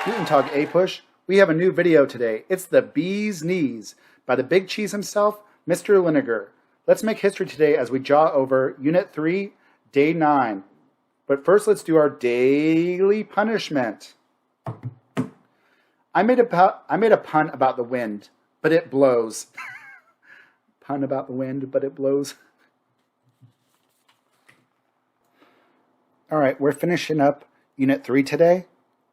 Guten Tag, APUSH. We have a new video today. It's the Bee's Knees by the Big Cheese himself, Mr. Linegar. Let's make history today as we jaw over Unit 3, Day 9. But first, let's do our daily punishment. I made a pun about the wind, but it blows. Pun about the wind, but it blows. All right, we're finishing up Unit 3 today.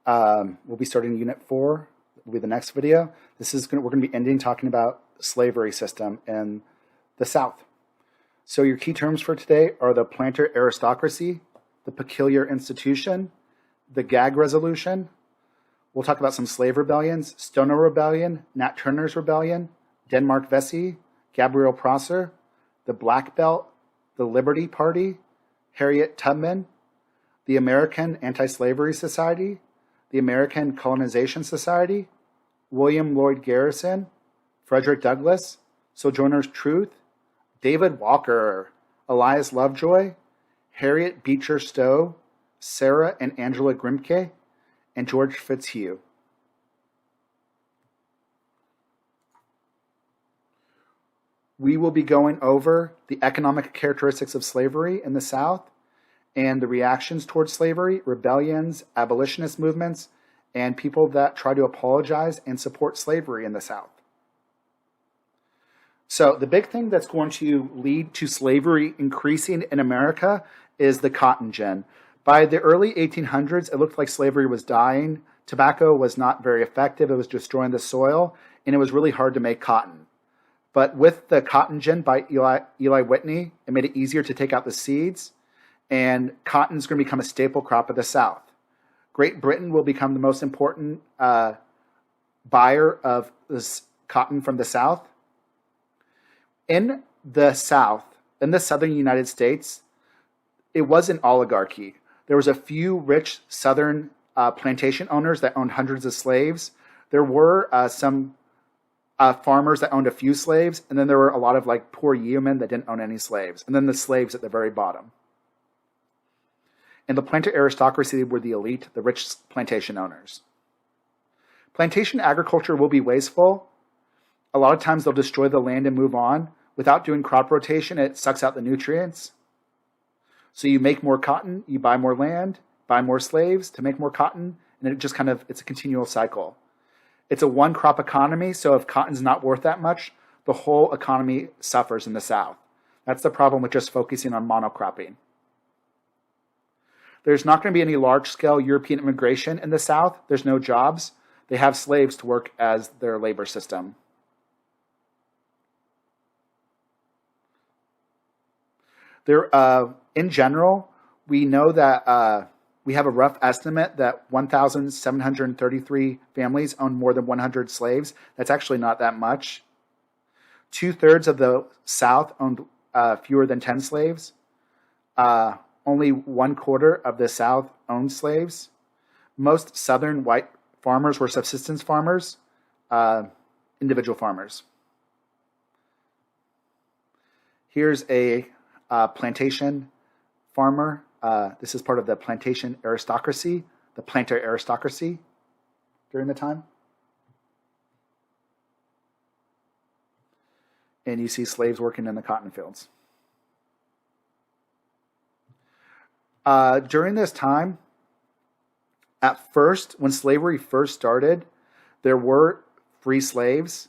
We'll be starting Unit 4. Will be the next video. We're going to be ending talking about slavery system in the South. So your key terms for today are the planter aristocracy, the peculiar institution, the gag resolution. We'll talk about some slave rebellions: Stono Rebellion, Nat Turner's Rebellion, Denmark Vesey, Gabriel Prosser, the Black Belt, the Liberty Party, Harriet Tubman, the American Antislavery Society, the American Colonization Society, William Lloyd Garrison, Frederick Douglass, Sojourner's Truth, David Walker, Elias Lovejoy, Harriet Beecher Stowe, Sarah and Angela Grimke, and George Fitzhugh. We will be going over the economic characteristics of slavery in the South and the reactions towards slavery, rebellions, abolitionist movements, and people that try to apologize and support slavery in the South. So the big thing that's going to lead to slavery increasing in America is the cotton gin. By the early 1800s, it looked like slavery was dying. Tobacco was not very effective. It was destroying the soil, and it was really hard to make cotton. But with the cotton gin by Eli Whitney, it made it easier to take out the seeds, and cotton is going to become a staple crop of the South. Great Britain will become the most important buyer of this cotton from the South. In the South, in the southern United States, it was an oligarchy. There was a few rich southern plantation owners that owned hundreds of slaves. There were some farmers that owned a few slaves, and then there were a lot of poor yeomen that didn't own any slaves, and then the slaves at the very bottom. And the planter aristocracy were the elite, the rich plantation owners. Plantation agriculture will be wasteful. A lot of times they'll destroy the land and move on. Without doing crop rotation, it sucks out the nutrients. So you make more cotton, you buy more land, buy more slaves to make more cotton, and it just it's a continual cycle. It's a one-crop economy, so if cotton's not worth that much, the whole economy suffers in the South. That's the problem with just focusing on monocropping. There's not going to be any large-scale European immigration in the South. There's no jobs. They have slaves to work as their labor system. In general, we know that we have a rough estimate that 1,733 families own more than 100 slaves. That's actually not that much. 2/3 of the South owned fewer than 10 slaves. Only 1/4 of the South owned slaves. Most Southern white farmers were subsistence farmers, individual farmers. Here's a plantation farmer. This is part of the plantation aristocracy, the planter aristocracy during the time. And you see slaves working in the cotton fields. During this time, at first, when slavery first started, there were free slaves.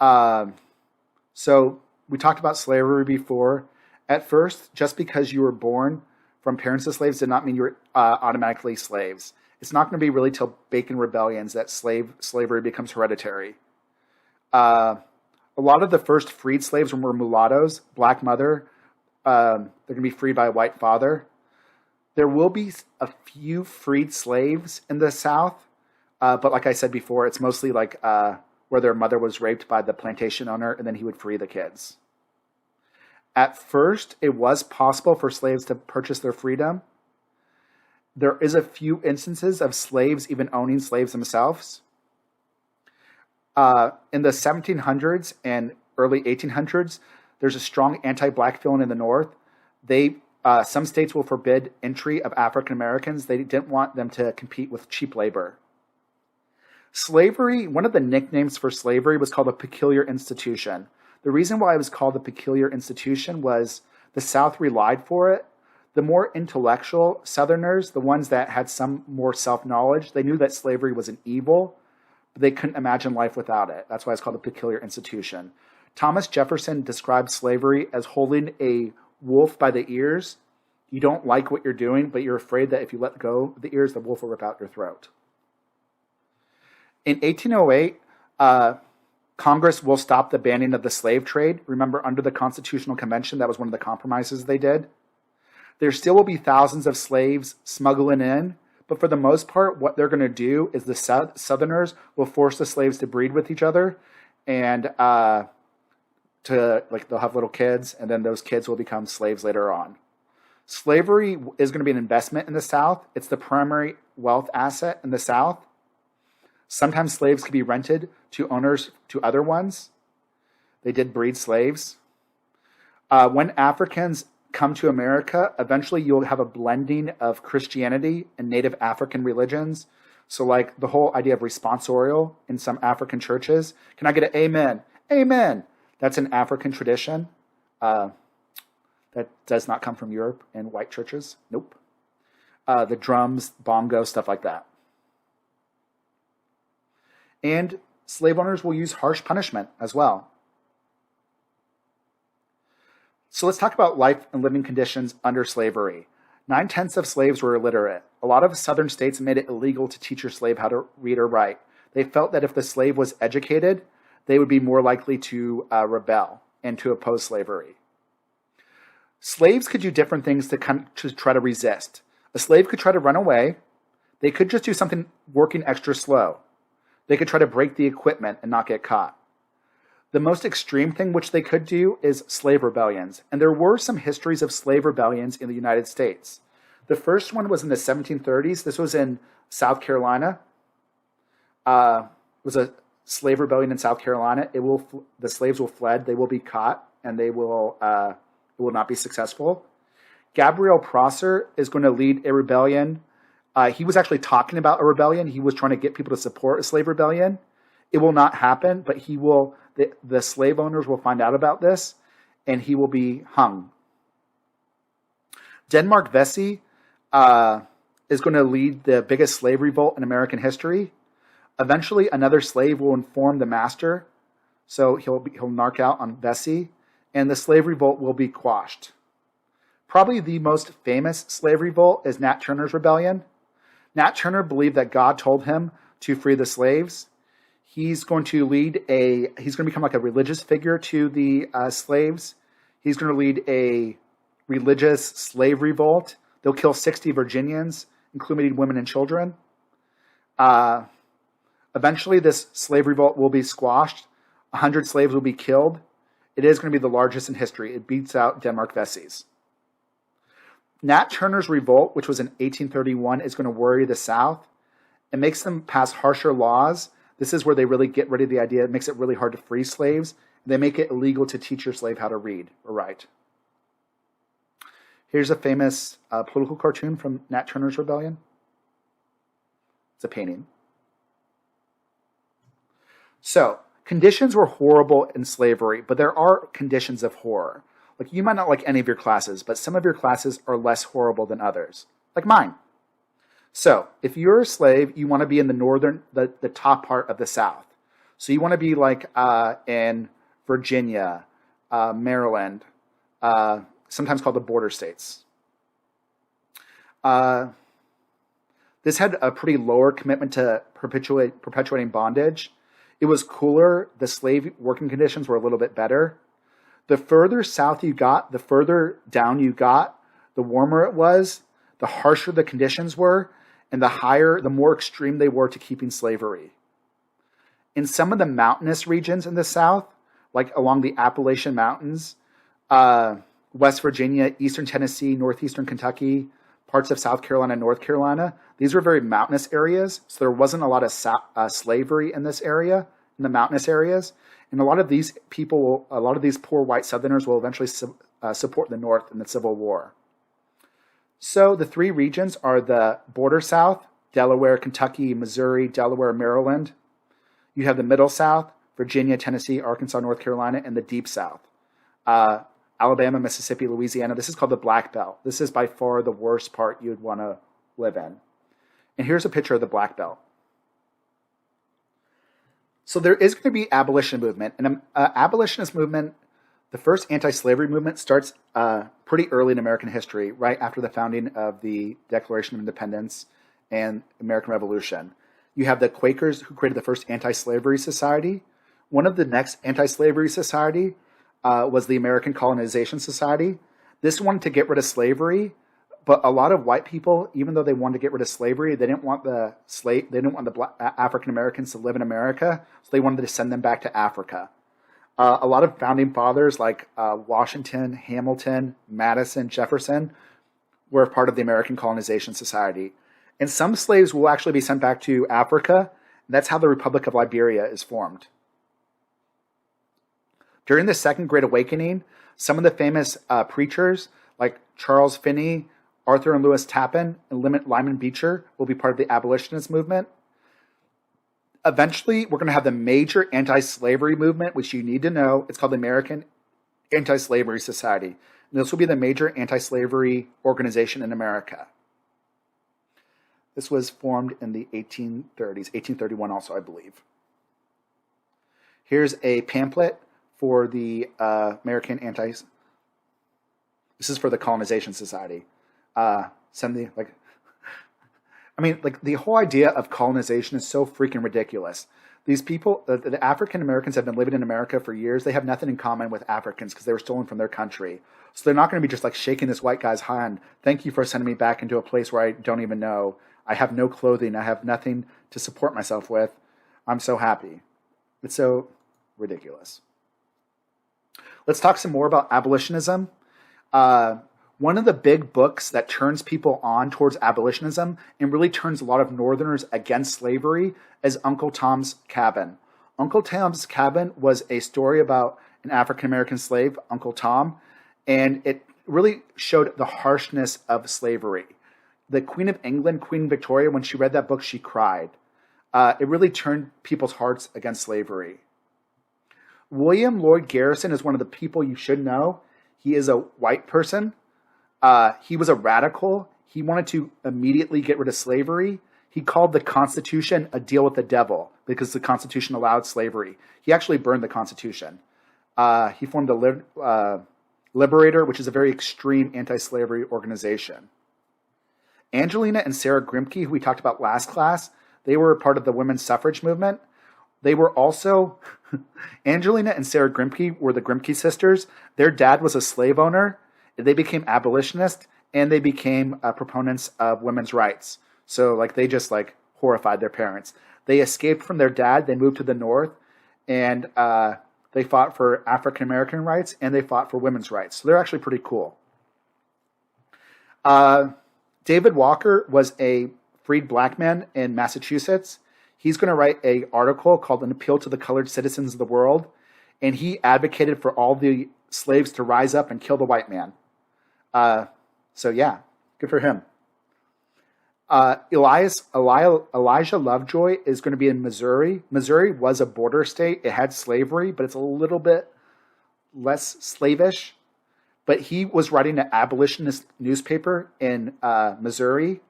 So we talked about slavery before. At first, just because you were born from parents of slaves did not mean you were automatically slaves. It's not going to be really till Bacon rebellions that slavery becomes hereditary. A lot of the first freed slaves were mulattoes, black mother. They're going to be freed by a white father. There will be a few freed slaves in the South, but like I said before, it's mostly where their mother was raped by the plantation owner, and then he would free the kids. At first, it was possible for slaves to purchase their freedom. There is a few instances of slaves even owning slaves themselves. In the 1700s and early 1800s, there's a strong anti-black feeling in the North. Some states will forbid entry of African Americans. They didn't want them to compete with cheap labor. Slavery, one of the nicknames for slavery was called a peculiar institution. The reason why it was called a peculiar institution was the South relied for it. The more intellectual Southerners, the ones that had some more self-knowledge, they knew that slavery was an evil, but they couldn't imagine life without it. That's why it's called a peculiar institution. Thomas Jefferson described slavery as holding a wolf by the ears. You don't like what you're doing, but you're afraid that if you let go of the ears, the wolf will rip out your throat. In 1808, Congress will stop the banning of the slave trade. Remember, under the Constitutional Convention, that was one of the compromises they did. There still will be thousands of slaves smuggling in, but for the most part, what they're going to do is the Southerners will force the slaves to breed with each other, and they'll have little kids, and then those kids will become slaves later on. Slavery is going to be an investment in the South. It's the primary wealth asset in the South. Sometimes slaves could be rented to owners to other ones. They did breed slaves. When Africans come to America, eventually you'll have a blending of Christianity and native African religions. So like the whole idea of responsorial in some African churches. Can I get an amen? Amen. That's an African tradition. That does not come from Europe and white churches. Nope. The drums, bongo, stuff like that. And slave owners will use harsh punishment as well. So let's talk about life and living conditions under slavery. 9/10 of slaves were illiterate. A lot of southern states made it illegal to teach your slave how to read or write. They felt that if the slave was educated, they would be more likely to rebel and to oppose slavery. Slaves could do different things to try to resist. A slave could try to run away. They could just do something working extra slow. They could try to break the equipment and not get caught. The most extreme thing which they could do is slave rebellions. And there were some histories of slave rebellions in the United States. The first one was in the 1730s. This was in South Carolina. It was a slave rebellion in South Carolina. The slaves will fled. They will be caught, and it will not be successful. Gabriel Prosser is going to lead a rebellion. He was actually talking about a rebellion. He was trying to get people to support a slave rebellion. It will not happen, but the slave owners will find out about this, and he will be hung. Denmark Vesey is going to lead the biggest slave revolt in American history. Eventually, another slave will inform the master, so he'll narc out on Vesey, and the slave revolt will be quashed. Probably the most famous slave revolt is Nat Turner's rebellion. Nat Turner believed that God told him to free the slaves. He's going to become like a religious figure to the slaves. He's going to lead a religious slave revolt. They'll kill 60 Virginians, including women and children. Eventually, this slave revolt will be squashed. 100 slaves will be killed. It is going to be the largest in history. It beats out Denmark Vesey's. Nat Turner's revolt, which was in 1831, is going to worry the South. It makes them pass harsher laws. This is where they really get rid of the idea. It makes it really hard to free slaves. They make it illegal to teach your slave how to read or write. Here's a famous political cartoon from Nat Turner's rebellion. It's a painting. So, conditions were horrible in slavery, but there are conditions of horror. Like, you might not like any of your classes, but some of your classes are less horrible than others, like mine. So, if you're a slave, you want to be in the top part of the South. So you want to be like in Virginia, Maryland, sometimes called the border states. This had a pretty lower commitment to perpetuating bondage. It was cooler. The slave working conditions were a little bit better. The further south you got, the further down you got, the warmer it was, the harsher the conditions were, and the more extreme they were to keeping slavery. In some of the mountainous regions in the South, like along the Appalachian Mountains, West Virginia, Eastern Tennessee, Northeastern Kentucky, parts of South Carolina, North Carolina, these were very mountainous areas, so there wasn't a lot of slavery in this area, in the mountainous areas. And a lot of these poor white Southerners will eventually support the North in the Civil War. So the three regions are the border South, Delaware, Kentucky, Missouri, Delaware, Maryland. You have the Middle South, Virginia, Tennessee, Arkansas, North Carolina, and the Deep South. Alabama, Mississippi, Louisiana. This is called the Black Belt. This is by far the worst part you'd want to live in. And here's a picture of the Black Belt. So there is going to be abolition movement. And abolitionist movement, the first anti-slavery movement starts pretty early in American history, right after the founding of the Declaration of Independence and American Revolution. You have the Quakers who created the first anti-slavery society. One of the next anti-slavery society was the American Colonization Society. This wanted to get rid of slavery, but a lot of white people, even though they wanted to get rid of slavery, they didn't want the African Americans to live in America, so they wanted to send them back to Africa. A lot of founding fathers like Washington, Hamilton, Madison, Jefferson were part of the American Colonization Society. And some slaves will actually be sent back to Africa. And that's how the Republic of Liberia is formed. During the Second Great Awakening, some of the famous preachers like Charles Finney, Arthur and Lewis Tappan, and Lyman Beecher will be part of the abolitionist movement. Eventually, we're going to have the major anti-slavery movement, which you need to know. It's called the American Anti-Slavery Society. And this will be the major anti-slavery organization in America. This was formed in the 1830s, 1831 also, I believe. Here's a pamphlet for the American This is for the Colonization Society. The whole idea of colonization is so freaking ridiculous. These people, the African Americans have been living in America for years. They have nothing in common with Africans because they were stolen from their country. So they're not going to be just like shaking this white guy's hand. Thank you for sending me back into a place where I don't even know. I have no clothing. I have nothing to support myself with. I'm so happy. It's so ridiculous. Let's talk some more about abolitionism. One of the big books that turns people on towards abolitionism and really turns a lot of Northerners against slavery is Uncle Tom's Cabin. Uncle Tom's Cabin was a story about an African-American slave, Uncle Tom, and it really showed the harshness of slavery. The Queen of England, Queen Victoria, when she read that book, she cried. It really turned people's hearts against slavery. William Lloyd Garrison is one of the people you should know. He is a white person. He was a radical. He wanted to immediately get rid of slavery. He called the Constitution a deal with the devil because the Constitution allowed slavery. He actually burned the Constitution. He formed the Liberator, which is a very extreme anti-slavery organization. Angelina and Sarah Grimke, who we talked about last class, they were part of the women's suffrage movement. They were also, Angelina and Sarah Grimke were the Grimke sisters. Their dad was a slave owner. They became abolitionists, and they became proponents of women's rights. So, they just, horrified their parents. They escaped from their dad. They moved to the North, and they fought for African-American rights, and they fought for women's rights. So they're actually pretty cool. David Walker was a freed black man in Massachusetts. He's going to write an article called An Appeal to the Colored Citizens of the World, and he advocated for all the slaves to rise up and kill the white man. Good for him. Elijah Lovejoy is going to be in Missouri. Missouri was a border state. It had slavery, but it's a little bit less slavish. But he was writing an abolitionist newspaper in Missouri.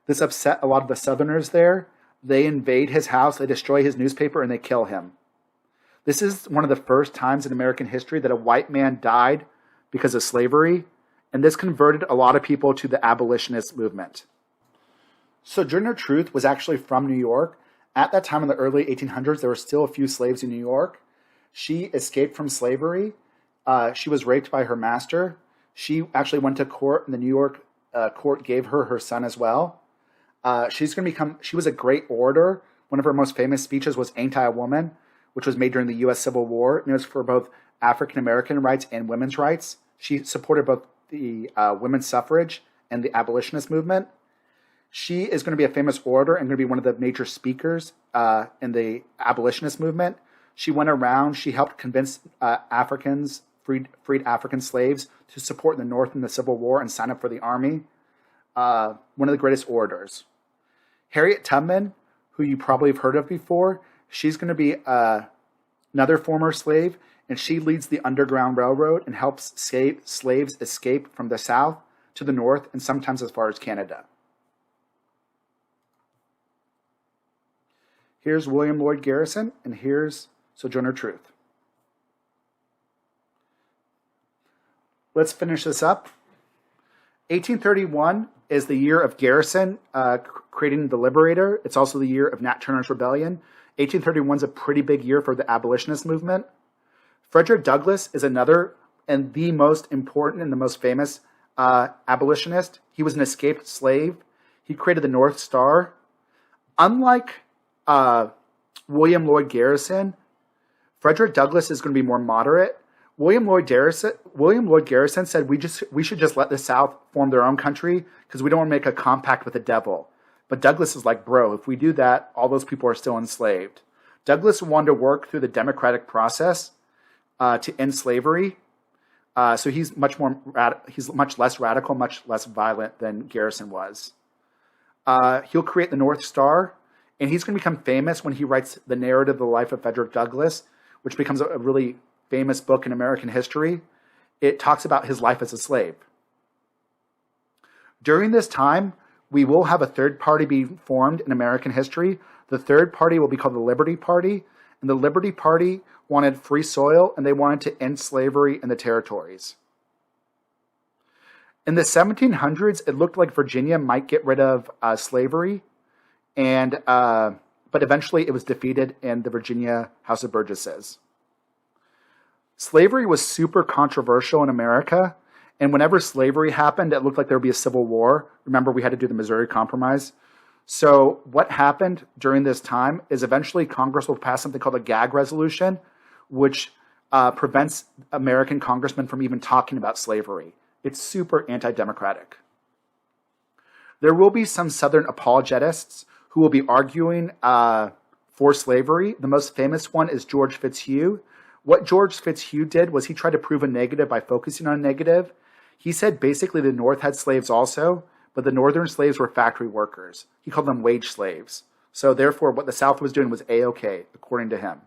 This upset a lot of the Southerners there. They invade his house, they destroy his newspaper, and they kill him. This is one of the first times in American history that a white man died because of slavery, and this converted a lot of people to the abolitionist movement. Sojourner Truth was actually from New York. At that time in the early 1800s, there were still a few slaves in New York. She escaped from slavery. She was raped by her master. She actually went to court, and the New York court gave her her son as well. She was a great orator. One of her most famous speeches was Ain't I a Woman, which was made during the U.S. Civil War. And it was for both African-American rights and women's rights. She supported both the women's suffrage and the abolitionist movement. She is going to be a famous orator and going to be one of the major speakers in the abolitionist movement. She went around, she helped convince freed African slaves to support the North in the Civil War and sign up for the army. One of the greatest orators. Harriet Tubman, who you probably have heard of before, she's going to be another former slave, and she leads the Underground Railroad and helps slaves escape from the South to the North and sometimes as far as Canada. Here's William Lloyd Garrison, and here's Sojourner Truth. Let's finish this up. 1831 is the year of Garrison creating the Liberator. It's also the year of Nat Turner's Rebellion. 1831 is a pretty big year for the abolitionist movement. Frederick Douglass is another and the most important and the most famous abolitionist. He was an escaped slave. He created the North Star. Unlike William Lloyd Garrison, Frederick Douglass is going to be more moderate. William Lloyd Garrison said we should just let the South form their own country because we don't want to make a compact with the devil. But Douglass is like, bro, if we do that, all those people are still enslaved. Douglass wanted to work through the democratic process to end slavery. So he's much less radical, much less violent than Garrison was. He'll create the North Star, and he's going to become famous when he writes the narrative of the life of Frederick Douglass, which becomes a really famous book in American history. It talks about his life as a slave. During this time, we will have a third party being formed in American history. The third party will be called the Liberty Party, and the Liberty Party wanted free soil, and they wanted to end slavery in the territories. In the 1700s, it looked like Virginia might get rid of slavery, but eventually it was defeated in the Virginia House of Burgesses. Slavery was super controversial in America, and whenever slavery happened, it looked like there would be a civil war. Remember, we had to do the Missouri Compromise. So what happened during this time is eventually Congress will pass something called a gag resolution, which prevents American congressmen from even talking about slavery. It's super anti-democratic. There will be some Southern apologists who will be arguing for slavery. The most famous one is George Fitzhugh. What George Fitzhugh did was he tried to prove a negative by focusing on a negative. He said basically the North had slaves also, but the Northern slaves were factory workers. He called them wage slaves. So therefore, what the South was doing was A-okay, according to him.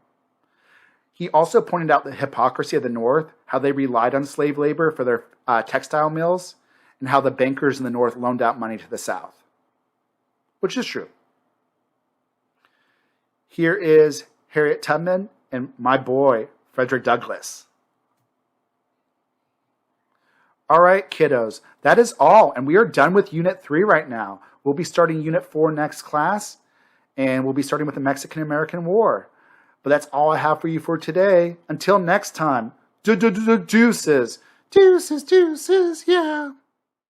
He also pointed out the hypocrisy of the North, how they relied on slave labor for their textile mills, and how the bankers in the North loaned out money to the South, which is true. Here is Harriet Tubman and my boy, Frederick Douglass. All right, kiddos, that is all. And we are done with Unit 3 right now. We'll be starting Unit 4 next class, and we'll be starting with the Mexican-American War. But that's all I have for you for today. Until next time, deuces, yeah.